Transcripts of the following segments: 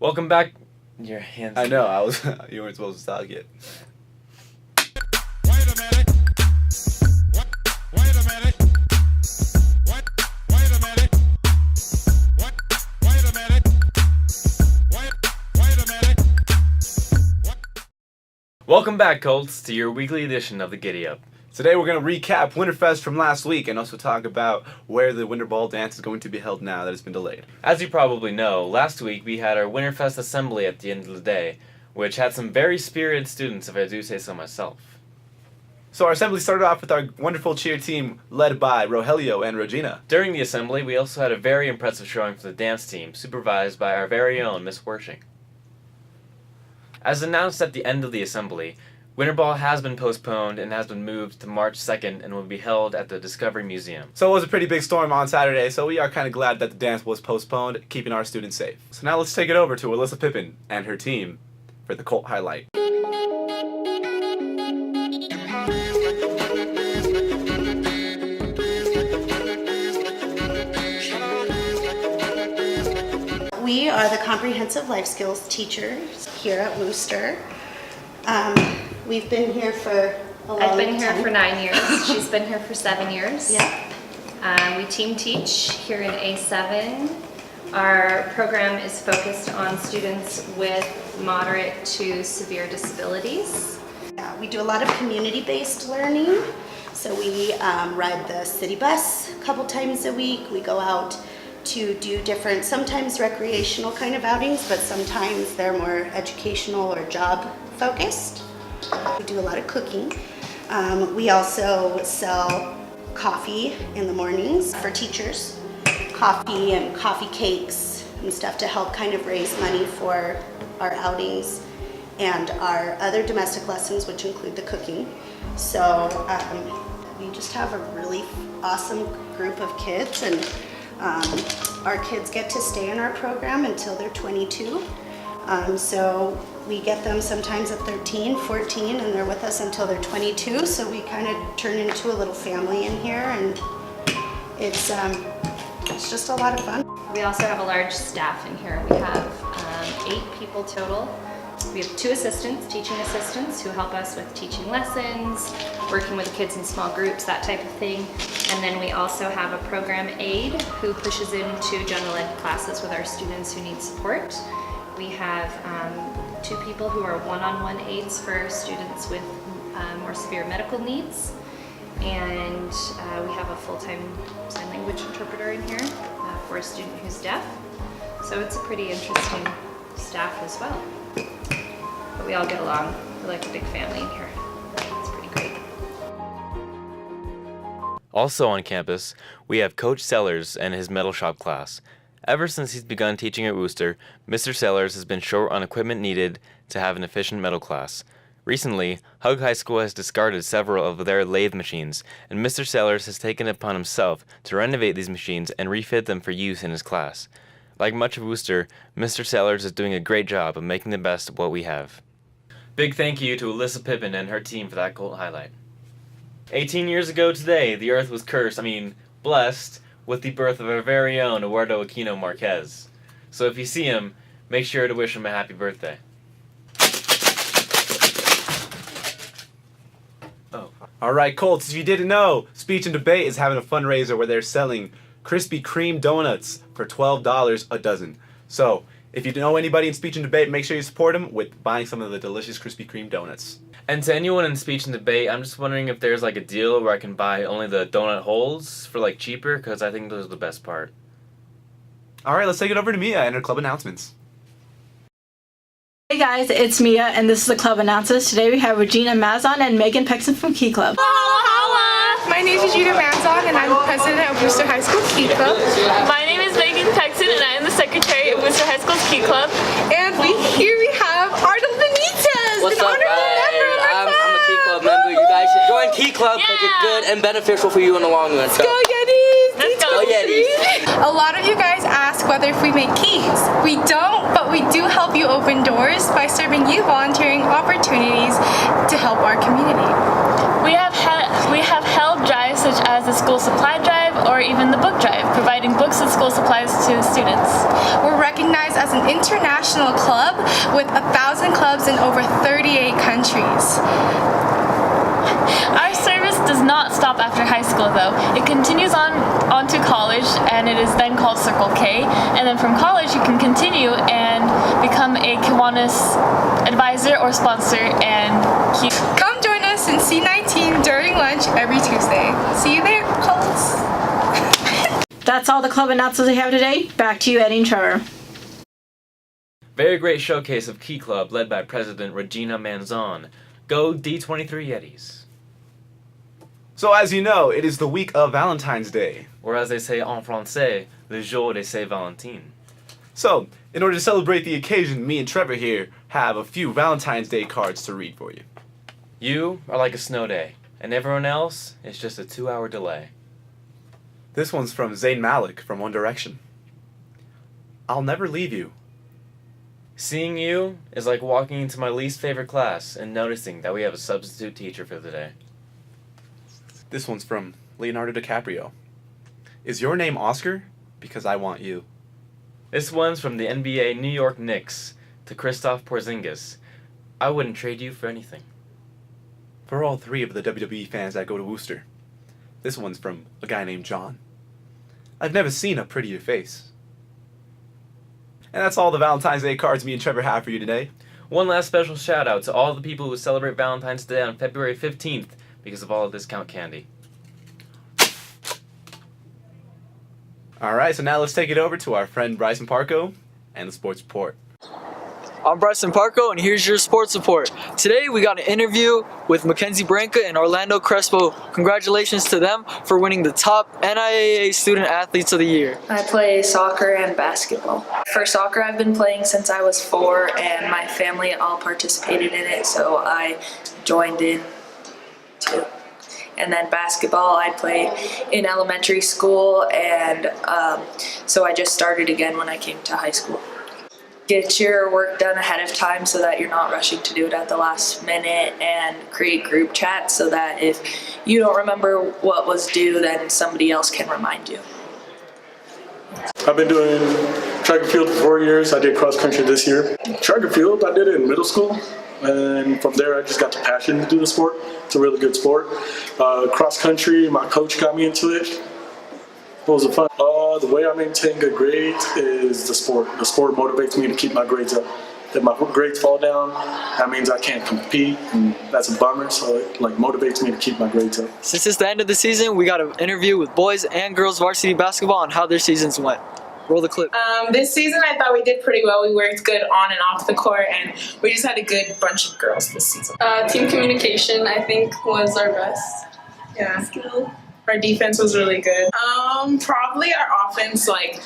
Welcome back. Your hands. I know. You weren't supposed to talk yet. Wait a minute. Wait a minute. Wait a minute. Wait a minute. Wait a minute. Welcome back, Colts, to your weekly edition of the Giddy Up. Today we're going to recap Winterfest from last week and also talk about where the Winter Ball dance is going to be held now that it's been delayed. As you probably know, last week we had our Winterfest assembly at the end of the day, which had some very spirited students, if I do say so myself. So our assembly started off with our wonderful cheer team led by Rogelio and Regina. During the assembly, we also had a very impressive showing for the dance team, supervised by our very own Miss Wershing. As announced at the end of the assembly, Winter Ball has been postponed and has been moved to March 2nd and will be held at the Discovery Museum. So it was a pretty big storm on Saturday, so we are kind of glad that the dance was postponed, keeping our students safe. So now let's take it over to Alyssa Pippin and her team for the Colt highlight. We are the comprehensive life skills teachers here at Wooster. We've been here for a long time. I've been here for 9 years. She's been here for 7 years. Yeah. We team teach here in A7. Our program is focused on students with moderate to severe disabilities. Yeah, we do a lot of community-based learning. So we ride the city bus a couple times a week. We go out to do different, sometimes recreational kind of outings, but sometimes they're more educational or job focused. We do a lot of cooking. We also sell coffee in the mornings for teachers. Coffee and coffee cakes and stuff to help kind of raise money for our outings and our other domestic lessons, which include the cooking. So we just have a really awesome group of kids, and our kids get to stay in our program until they're 22. So we get them sometimes at 13, 14, and they're with us until they're 22. So we kind of turn into a little family in here, and it's just a lot of fun. We also have a large staff in here. We have 8 people total. We have 2 assistants, teaching assistants, who help us with teaching lessons, working with the kids in small groups, that type of thing. And then we also have a program aide who pushes into general ed classes with our students who need support. We have 2 people who are one-on-one aides for students with more severe medical needs. And we have a full-time sign language interpreter in here for a student who's deaf. So it's a pretty interesting staff as well. But we all get along. We're like a big family in here. It's pretty great. Also on campus, we have Coach Sellers and his metal shop class. Ever since he's begun teaching at Wooster, Mr. Sellers has been short on equipment needed to have an efficient metal class. Recently, Hug High School has discarded several of their lathe machines, and Mr. Sellers has taken it upon himself to renovate these machines and refit them for use in his class. Like much of Wooster, Mr. Sellers is doing a great job of making the best of what we have. Big thank you to Alyssa Pippin and her team for that Colt highlight. 18 years ago today, the earth was blessed, with the birth of our very own Eduardo Aquino Marquez. So if you see him, make sure to wish him a happy birthday. Alright, Colts, if you didn't know, Speech and Debate is having a fundraiser where they're selling Krispy Kreme donuts for $12 a dozen. So, if you know anybody in Speech and Debate, make sure you support them with buying some of the delicious Krispy Kreme donuts. And to anyone in Speech and Debate, I'm just wondering if there's like a deal where I can buy only the donut holes for like cheaper, because I think those are the best part. Alright, let's take it over to Mia and her club announcements. Hey guys, it's Mia and this is the club announcements. Today we have Regina Mazon and Megan Pexon from Key Club. Holla! My name is Regina Mazon and I'm the president of Wooster High School Key Club. My name is Megan Pexon and I am the secretary of Wooster High School's Key Club. And here we have Arnold Benitez, What's an up, honorable member of our I'm club. a Key Club member. You guys should join Key Club because it's good and beneficial for you in the long run. Let's go Yetis! Let's go Yetis! A lot of you guys ask whether if we make keys. We don't, but we do help you open doors by serving you volunteering opportunities to help our community. We have held drives such as as the school supply drive or even the book drive, providing books and school supplies to the students. We're recognized as an international club with 1,000 clubs in over 38 countries. Our service does not stop after high school though. It continues on to college, and it is then called Circle K. And then from college you can continue and become a Kiwanis advisor or sponsor and keep. Come join us in C19 during lunch every Tuesday. See you there, Colts. That's all the club announcements we have today. Back to you, Eddie and Trevor. Very great showcase of Key Club led by President Regina Manzon. Go D23 Yetis. So as you know, it is the week of Valentine's Day. Or as they say en français, le jour de Saint Valentin. So, in order to celebrate the occasion, me and Trevor here have a few Valentine's Day cards to read for you. You are like a snow day, and everyone else is just a 2-hour delay. This one's from Zayn Malik from One Direction. I'll never leave you. Seeing you is like walking into my least favorite class and noticing that we have a substitute teacher for the day. This one's from Leonardo DiCaprio. Is your name Oscar? Because I want you. This one's from the NBA New York Knicks to Kristaps Porzingis. I wouldn't trade you for anything. For all 3 of the WWE fans that go to Worcester, this one's from a guy named John. I've never seen a prettier face. And that's all the Valentine's Day cards me and Trevor have for you today. One last special shout out to all the people who celebrate Valentine's Day on February 15th because of all the discount candy. Alright, so now let's take it over to our friend Bryson Parko and the Sports Report. I'm Bryson Parko, and here's your sports report. Today we got an interview with Mackenzie Branca and Orlando Crespo. Congratulations to them for winning the top NIAA Student Athletes of the Year. I play soccer and basketball. For soccer, I've been playing since I was 4, and my family all participated in it, so I joined in too. And then basketball, I played in elementary school, and so I just started again when I came to high school. Get your work done ahead of time so that you're not rushing to do it at the last minute, and create group chats so that if you don't remember what was due, then somebody else can remind you. I've been doing track and field for 4 years. I did cross country this year. Track and field, I did it in middle school, and from there I just got the passion to do the sport. It's a really good sport. Cross country, my coach got me into it. It was fun. The way I maintain good grades is the sport. The sport motivates me to keep my grades up. If my grades fall down, that means I can't compete, and that's a bummer, so it motivates me to keep my grades up. Since it's the end of the season, we got an interview with boys and girls varsity basketball on how their seasons went. Roll the clip. This season I thought we did pretty well. We worked good on and off the court, and we just had a good bunch of girls this season. Team communication, I think, was our best skill. Our defense was really good. Probably our offense, like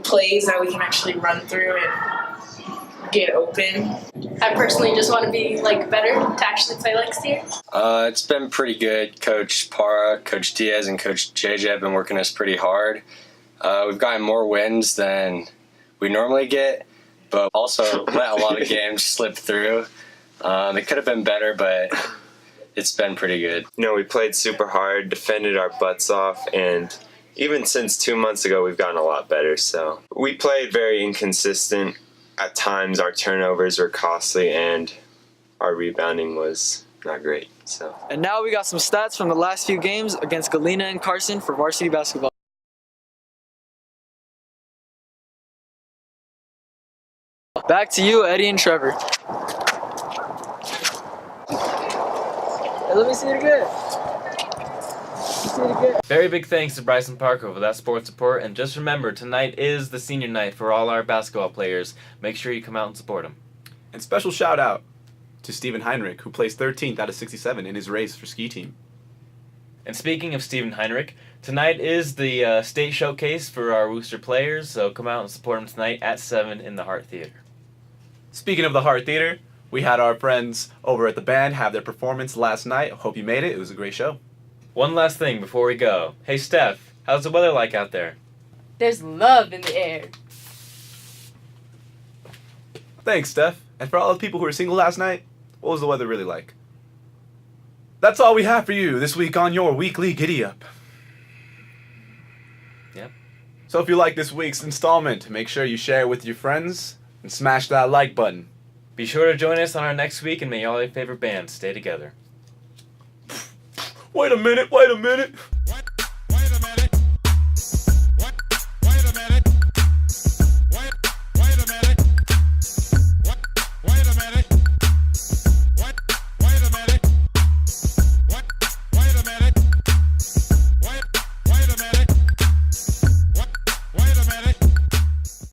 plays that we can actually run through and get open. I personally just want to be better to actually play next year. It's been pretty good. Coach Para, Coach Diaz, and Coach JJ have been working us pretty hard. We've gotten more wins than we normally get, but also let a lot of games slip through. It could have been better, but it's been pretty good. We played super hard, defended our butts off, and even since 2 months ago, we've gotten a lot better. So we played very inconsistent. At times, our turnovers were costly, and our rebounding was not great. So. And now we got some stats from the last few games against Galena and Carson for varsity basketball. Back to you, Eddie and Trevor. Hey, let me see it again. Very big thanks to Bryson Parker for that sports report, and just remember, tonight is the senior night for all our basketball players. Make sure you come out and support them. And special shout out to Steven Heinrich, who placed 13th out of 67 in his race for ski team. And speaking of Steven Heinrich, tonight is the state showcase for our Worcester players, so come out and support them tonight at 7 in the Hart Theater. Speaking of the Hart Theater, we had our friends over at the band have their performance last night. Hope you made it. It was a great show. One last thing before we go. Hey Steph, how's the weather like out there? There's love in the air. Thanks, Steph. And for all the people who were single last night, what was the weather really like? That's all we have for you this week on your weekly Giddy Up. So if you like this week's installment, make sure you share it with your friends and smash that like button. Be sure to join us on our next week, and may all your favorite bands stay together. Wait a minute, wait a minute.